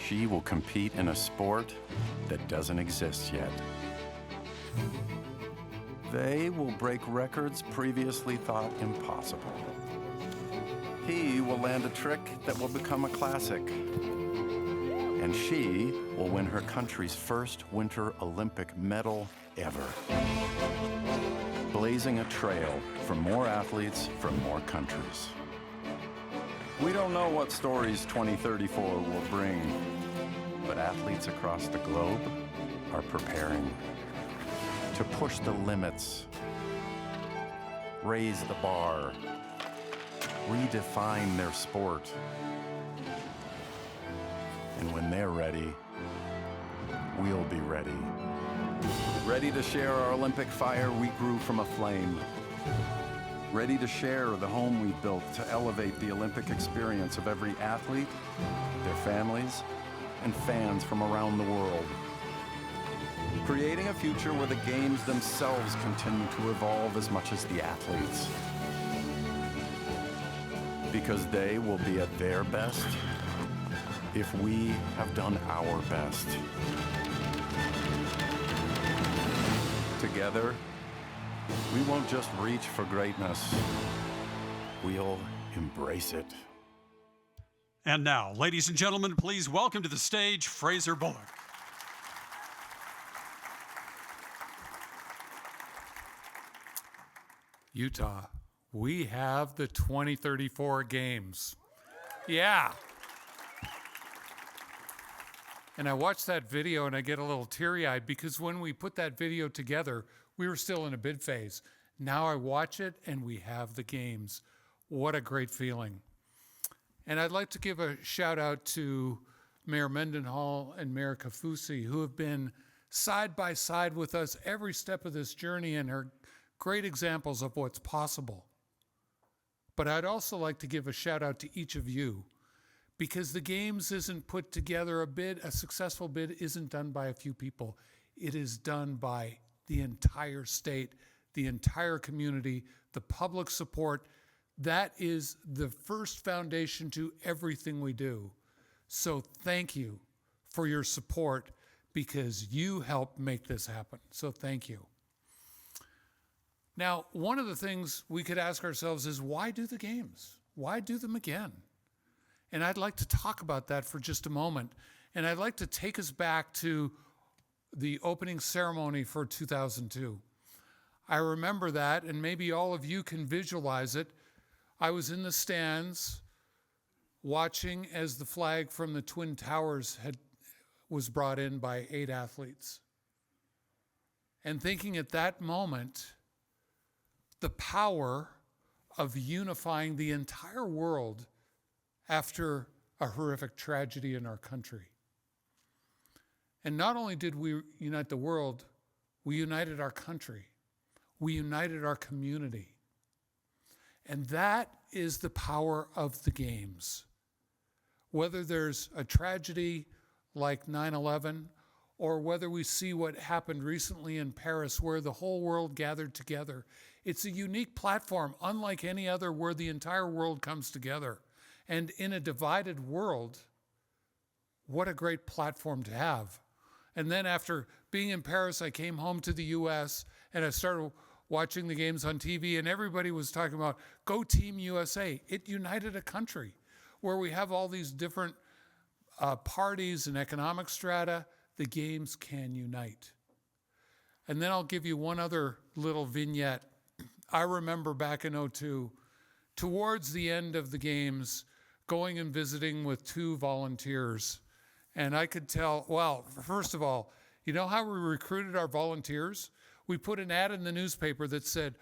She will compete in a sport that doesn't exist yet. They will break records previously thought impossible. He will land a trick that will become a classic. And she will win her country's first Winter Olympic medal ever, blazing a trail for more athletes from more countries. We don't know what stories 2034 will bring, but athletes across the globe are preparing to push the limits, raise the bar, redefine their sport. And when they're ready, we'll be ready. Ready to share our Olympic fire we grew from a flame. Ready to share the home we built to elevate the Olympic experience of every athlete, their families, and fans from around the world. Creating a future where the games themselves continue to evolve as much as the athletes. Because they will be at their best if we have done our best. Together, we won't just reach for greatness, we'll embrace it. And now, ladies and gentlemen, please welcome to the stage Fraser Bullock. Utah, we have the 2034 games. Yeah. And I watched that video and I get a little teary-eyed because when we put that video together, we were still in a bid phase. Now I watch it and we have the games. What a great feeling. And I'd like to give a shout out to Mayor Mendenhall and Mayor Kafusi, who have been side by side with us every step of this journey and are great examples of what's possible. But I'd also like to give a shout out to each of you, because the games isn't put together, a successful bid isn't done by a few people. It is done by the entire state, the entire community, the public support. That is the first foundation to everything we do. So thank you for your support, because you helped make this happen. So thank you. Now, one of the things we could ask ourselves is, why do the games? Why do them again? And I'd like to talk about that for just a moment. And I'd like to take us back to the opening ceremony for 2002. I remember that, and maybe all of you can visualize it. I was in the stands watching as the flag from the Twin Towers was brought in by 8 athletes. And thinking at that moment, the power of unifying the entire world after a horrific tragedy in our country. And not only did we unite the world, we united our country. We united our community. And that is the power of the games. Whether there's a tragedy like 9/11, or whether we see what happened recently in Paris where the whole world gathered together, it's a unique platform, unlike any other, where the entire world comes together. And in a divided world, what a great platform to have. And then after being in Paris, I came home to the US and I started watching the games on TV, and everybody was talking about, go Team USA. It united a country where we have all these different parties and economic strata. The games can unite. And then I'll give you one other little vignette. I remember back in '02, towards the end of the games, going and visiting with 2 volunteers. And I could tell, well, first of all, you know how we recruited our volunteers? We put an ad in the newspaper that said,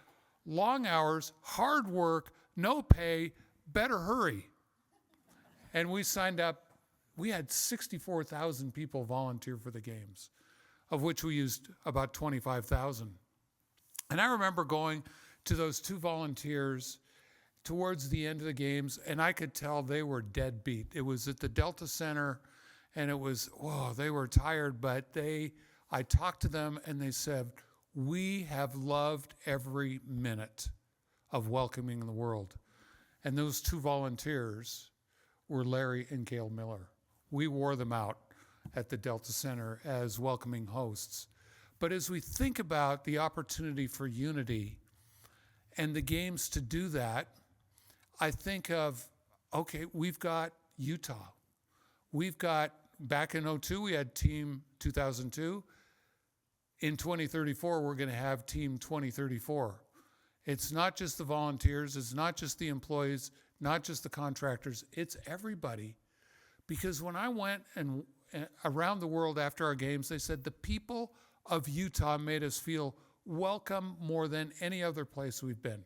long hours, hard work, no pay, better hurry. And we signed up. We had 64,000 people volunteer for the games, of which we used about 25,000. And I remember going to those 2 volunteers towards the end of the games, and I could tell they were dead beat. It was at the Delta Center, and it was, they were tired, but I talked to them, and they said, we have loved every minute of welcoming the world. And those 2 volunteers were Larry and Gail Miller. We wore them out at the Delta Center as welcoming hosts. But as we think about the opportunity for unity and the games to do that, I think of, okay, we've got Utah. We've got, back in 2002, we had Team 2002. In 2034, we're going to have Team 2034. It's not just the volunteers, it's not just the employees, not just the contractors, it's everybody. Because when I went and around the world after our games, they said the people of Utah made us feel welcome more than any other place we've been.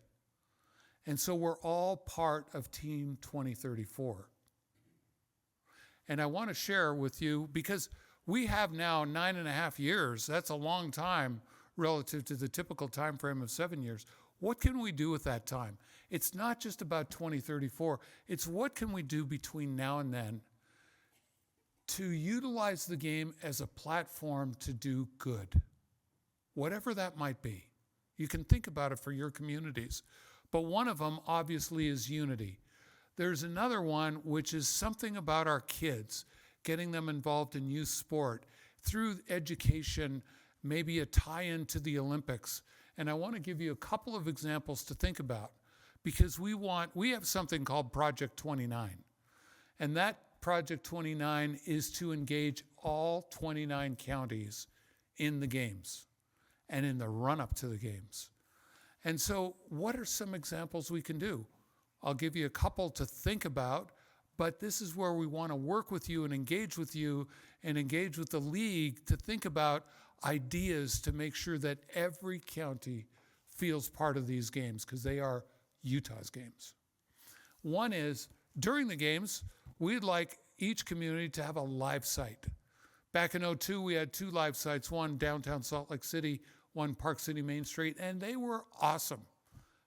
And so we're all part of Team 2034. And I want to share with you, because we have now 9.5 years. That's a long time relative to the typical time frame of 7 years. What can we do with that time? It's not just about 2034. It's what can we do between now and then to utilize the game as a platform to do good, whatever that might be. You can think about it for your communities. But one of them, obviously, is unity. There's another one, which is something about our kids, getting them involved in youth sport through education, maybe a tie-in to the Olympics. And I want to give you a couple of examples to think about, because we have something called Project 29. And that Project 29 is to engage all 29 counties in the games and in the run-up to the games. And so what are some examples we can do? I'll give you a couple to think about, but this is where we want to work with you and engage with the league to think about ideas to make sure that every county feels part of these games, because they are Utah's games. One is, during the games, we'd like each community to have a live site. Back in 2002, we had 2 live sites, one downtown Salt Lake City, one Park City Main Street, and they were awesome.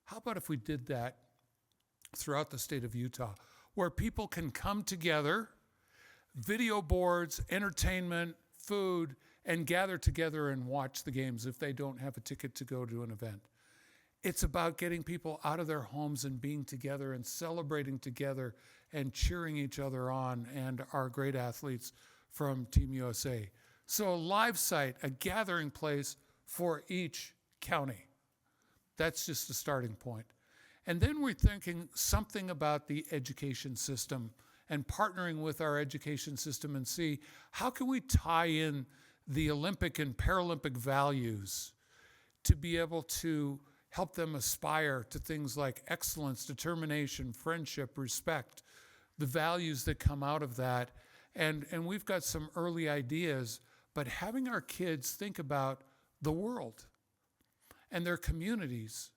How about if we did that throughout the state of Utah, where people can come together, video boards, entertainment, food, and gather together and watch the games if they don't have a ticket to go to an event. It's about getting people out of their homes and being together and celebrating together and cheering each other on, and our great athletes from Team USA. So a live site, a gathering place for each county. That's just a starting point. And then we're thinking something about the education system and partnering with our education system and see how can we tie in the Olympic and Paralympic values to be able to help them aspire to things like excellence, determination, friendship, respect, the values that come out of that. And we've got some early ideas, but having our kids think about the world and their communities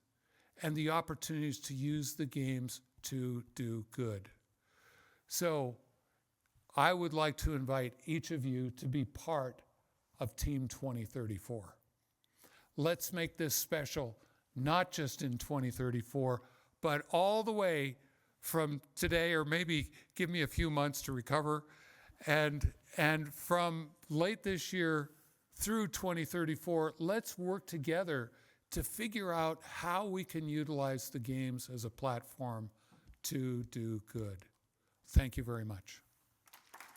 and the opportunities to use the games to do good. So I would like to invite each of you to be part of Team 2034. Let's make this special, not just in 2034, but all the way from today, or maybe give me a few months to recover, and from late this year through 2034, let's work together to figure out how we can utilize the games as a platform to do good. Thank you very much.